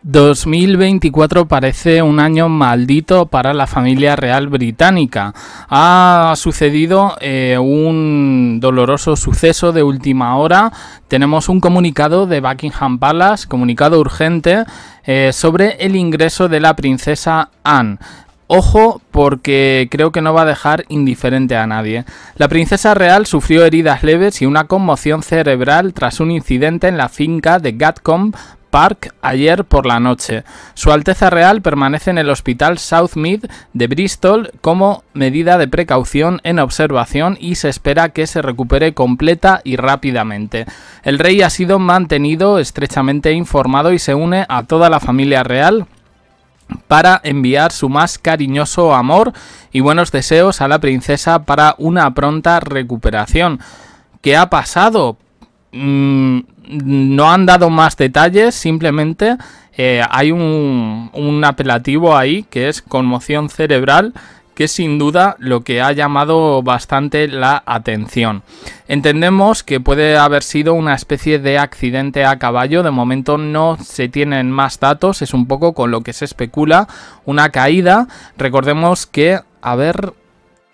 2024 parece un año maldito para la familia real británica. Ha sucedido un doloroso suceso de última hora. Tenemos un comunicado de Buckingham Palace, comunicado urgente, sobre el ingreso de la princesa Anne. Ojo, porque creo que no va a dejar indiferente a nadie. La princesa real sufrió heridas leves y una conmoción cerebral tras un incidente en la finca de Gatcombe Park ayer por la noche. Su Alteza Real permanece en el Hospital Southmead de Bristol como medida de precaución en observación y se espera que se recupere completa y rápidamente. El rey ha sido mantenido estrechamente informado y se une a toda la familia real para enviar su más cariñoso amor y buenos deseos a la princesa para una pronta recuperación. ¿Qué ha pasado? No han dado más detalles, simplemente hay un apelativo ahí que es conmoción cerebral, que es sin duda lo que ha llamado bastante la atención. Entendemos que puede haber sido una especie de accidente a caballo. De momento no se tienen más datos, es un poco con lo que se especula, una caída. Recordemos que,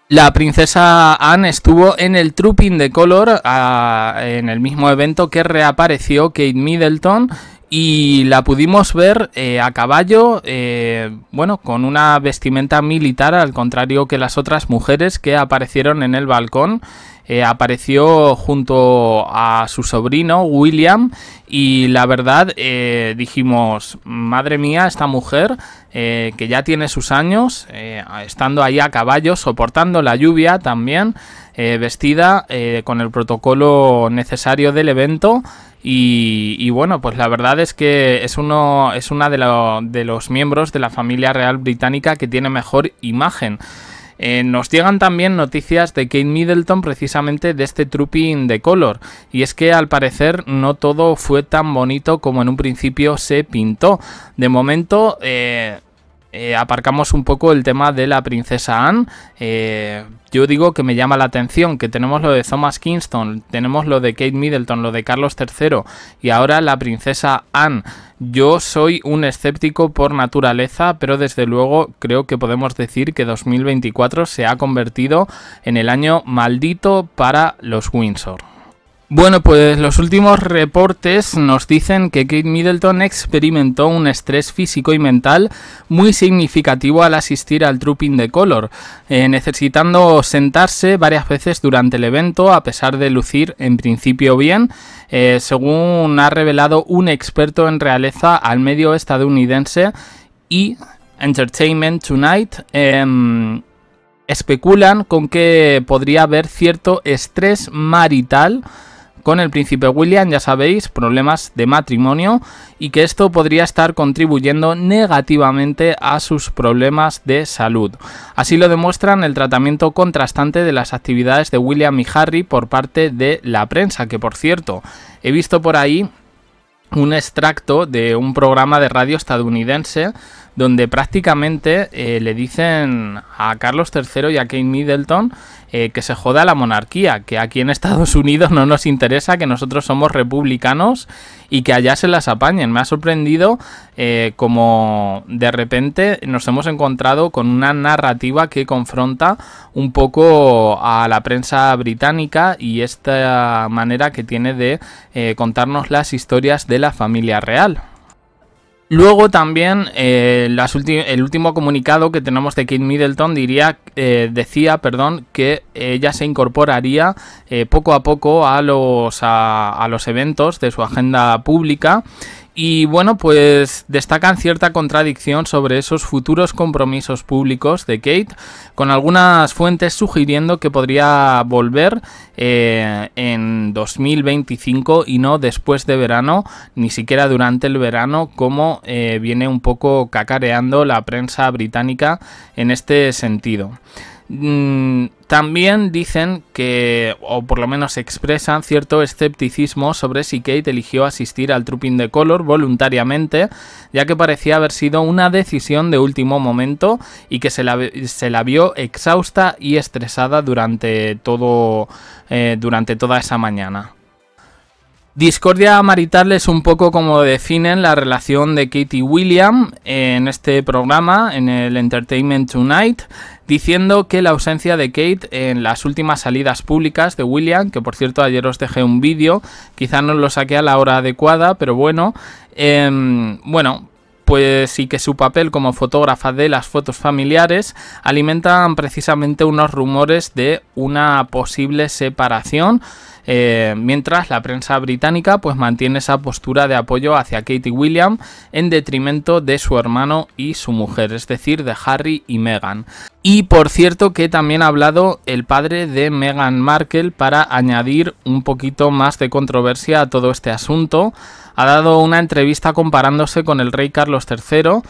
la princesa Anne estuvo en el Trooping the Colour, en el mismo evento que reapareció Kate Middleton, y la pudimos ver a caballo, con una vestimenta militar, al contrario que las otras mujeres que aparecieron en el balcón. Apareció junto a su sobrino William y la verdad dijimos, madre mía, esta mujer que ya tiene sus años, estando ahí a caballo, soportando la lluvia también, vestida con el protocolo necesario del evento. Y bueno, pues la verdad es que es una de los miembros de la familia real británica que tiene mejor imagen. Nos llegan también noticias de Kate Middleton, precisamente de este Trooping the Colour, y es que al parecer no todo fue tan bonito como en un principio se pintó. De momento aparcamos un poco el tema de la princesa Anne. Yo digo que me llama la atención que tenemos lo de Thomas Kingston, tenemos lo de Kate Middleton, lo de Carlos III y ahora la princesa Anne. Yo soy un escéptico por naturaleza, pero desde luego creo que podemos decir que 2024 se ha convertido en el año maldito para los Windsor. Bueno, pues los últimos reportes nos dicen que Kate Middleton experimentó un estrés físico y mental muy significativo al asistir al Trooping the Colour, necesitando sentarse varias veces durante el evento a pesar de lucir en principio bien, según ha revelado un experto en realeza al medio estadounidense y Entertainment Tonight. Especulan con que podría haber cierto estrés marital con el príncipe William, ya sabéis, problemas de matrimonio, y que esto podría estar contribuyendo negativamente a sus problemas de salud. Así lo demuestran el tratamiento contrastante de las actividades de William y Harry por parte de la prensa, que por cierto, he visto por ahí un extracto de un programa de radio estadounidense donde prácticamente le dicen a Carlos III y a Kate Middleton que se joda la monarquía, que aquí en Estados Unidos no nos interesa, que nosotros somos republicanos y que allá se las apañen. Me ha sorprendido como de repente nos hemos encontrado con una narrativa que confronta un poco a la prensa británica y esta manera que tiene de contarnos las historias de la familia real. Luego también el último comunicado que tenemos de Kate Middleton decía que ella se incorporaría poco a poco a los eventos de su agenda pública. Y bueno, pues destacan cierta contradicción sobre esos futuros compromisos públicos de Kate, con algunas fuentes sugiriendo que podría volver en 2025 y no después de verano, ni siquiera durante el verano, como viene un poco cacareando la prensa británica en este sentido. También dicen que, o por lo menos expresan, cierto escepticismo sobre si Kate eligió asistir al Trooping the Colour voluntariamente, ya que parecía haber sido una decisión de último momento y que se la vio exhausta y estresada durante toda esa mañana. Discordia marital es un poco como definen la relación de Kate y William en este programa, en el Entertainment Tonight, diciendo que la ausencia de Kate en las últimas salidas públicas de William, que por cierto ayer os dejé un vídeo, quizá no lo saqué a la hora adecuada, pero bueno, pues sí que su papel como fotógrafa de las fotos familiares alimentan precisamente unos rumores de una posible separación, mientras la prensa británica pues mantiene esa postura de apoyo hacia Kate y William en detrimento de su hermano y su mujer, es decir, de Harry y Meghan. Y por cierto que también ha hablado el padre de Meghan Markle para añadir un poquito más de controversia a todo este asunto. Ha dado una entrevista comparándose con el rey Carlos III,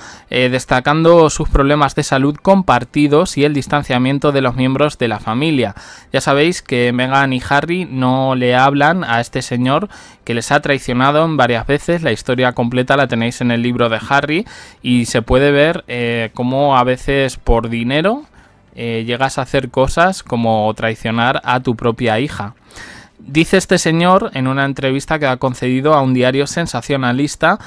destacando sus problemas de salud compartidos y el distanciamiento de los miembros de la familia. Ya sabéis que Meghan y Harry no le hablan a este señor que les ha traicionado en varias veces. La historia completa la tenéis en el libro de Harry y se puede ver cómo a veces por dinero llegas a hacer cosas como traicionar a tu propia hija. Dice este señor en una entrevista que ha concedido a un diario sensacionalista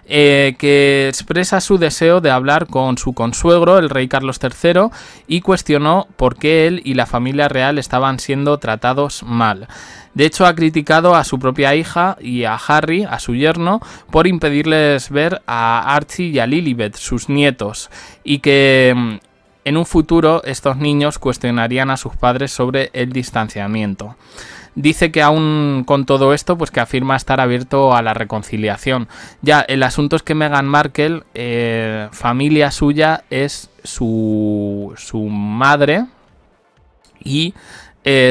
que expresa su deseo de hablar con su consuegro, el rey Carlos III, y cuestionó por qué él y la familia real estaban siendo tratados mal. De hecho, ha criticado a su propia hija y a Harry, a su yerno, por impedirles ver a Archie y a Lilibet, sus nietos, y que en un futuro estos niños cuestionarían a sus padres sobre el distanciamiento. Dice que aún con todo esto, pues que afirma estar abierto a la reconciliación. Ya, el asunto es que Meghan Markle, familia suya, es su madre y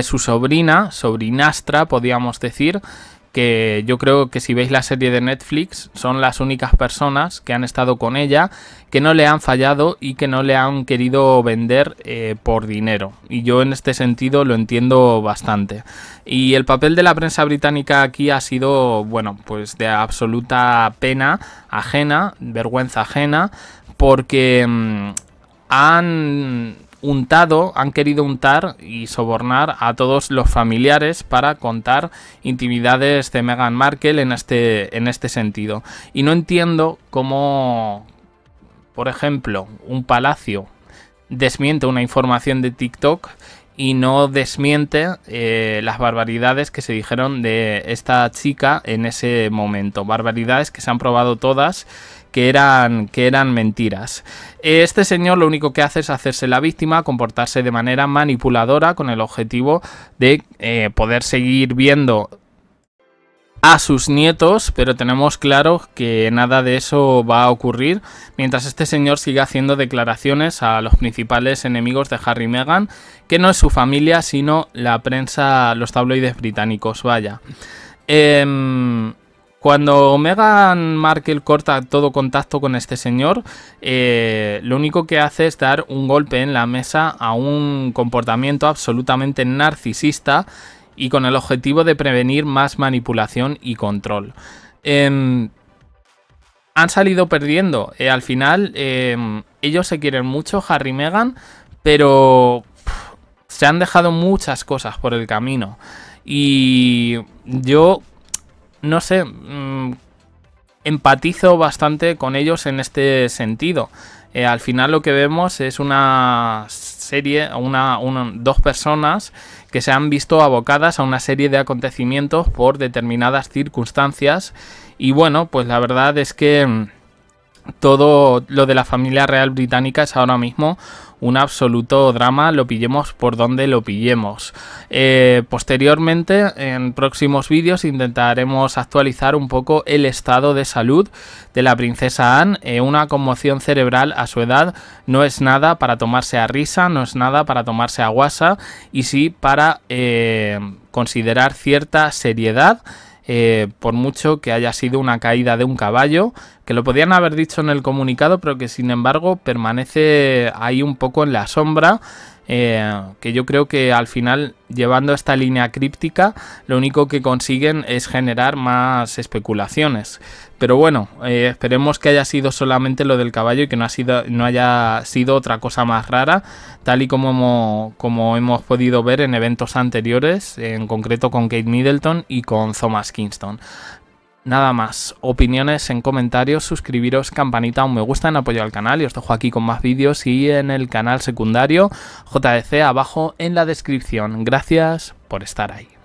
su sobrinastra, podríamos decir, que yo creo que si veis la serie de Netflix son las únicas personas que han estado con ella, que no le han fallado y que no le han querido vender por dinero. Y yo en este sentido lo entiendo bastante. Y el papel de la prensa británica aquí ha sido, bueno, pues de absoluta pena ajena, vergüenza ajena, porque han querido untar y sobornar a todos los familiares para contar intimidades de Meghan Markle en este sentido. Y no entiendo cómo, por ejemplo, un palacio desmiente una información de TikTok y no desmiente las barbaridades que se dijeron de esta chica en ese momento. Barbaridades que se han probado todas que eran mentiras. Este señor lo único que hace es hacerse la víctima, comportarse de manera manipuladora con el objetivo de poder seguir viendo a sus nietos, pero tenemos claro que nada de eso va a ocurrir mientras este señor siga haciendo declaraciones a los principales enemigos de Harry y Meghan, que no es su familia, sino la prensa, los tabloides británicos, vaya. Cuando Meghan Markle corta todo contacto con este señor, lo único que hace es dar un golpe en la mesa a un comportamiento absolutamente narcisista y con el objetivo de prevenir más manipulación y control. Han salido perdiendo. Al final, ellos se quieren mucho, Harry y Meghan, pero se han dejado muchas cosas por el camino. Y yo, no sé, empatizo bastante con ellos en este sentido. Al final lo que vemos es una serie, dos personas que se han visto abocadas a una serie de acontecimientos por determinadas circunstancias. Y bueno, pues la verdad es que todo lo de la familia real británica es ahora mismo un absoluto drama, lo pillemos por donde lo pillemos. Posteriormente, en próximos vídeos, intentaremos actualizar un poco el estado de salud de la princesa Anne. Una conmoción cerebral a su edad no es nada para tomarse a risa, no es nada para tomarse a guasa, y sí para considerar cierta seriedad. Por mucho que haya sido una caída de un caballo, que lo podían haber dicho en el comunicado, pero que sin embargo permanece ahí un poco en la sombra, que yo creo que al final, llevando esta línea críptica, lo único que consiguen es generar más especulaciones. Pero bueno, esperemos que haya sido solamente lo del caballo y que no haya sido otra cosa más rara, tal y como hemos podido ver en eventos anteriores, en concreto con Kate Middleton y con Thomas Kingston. Nada más, opiniones en comentarios, suscribiros, campanita, un me gusta en apoyo al canal y os dejo aquí con más vídeos y en el canal secundario JDC abajo en la descripción. Gracias por estar ahí.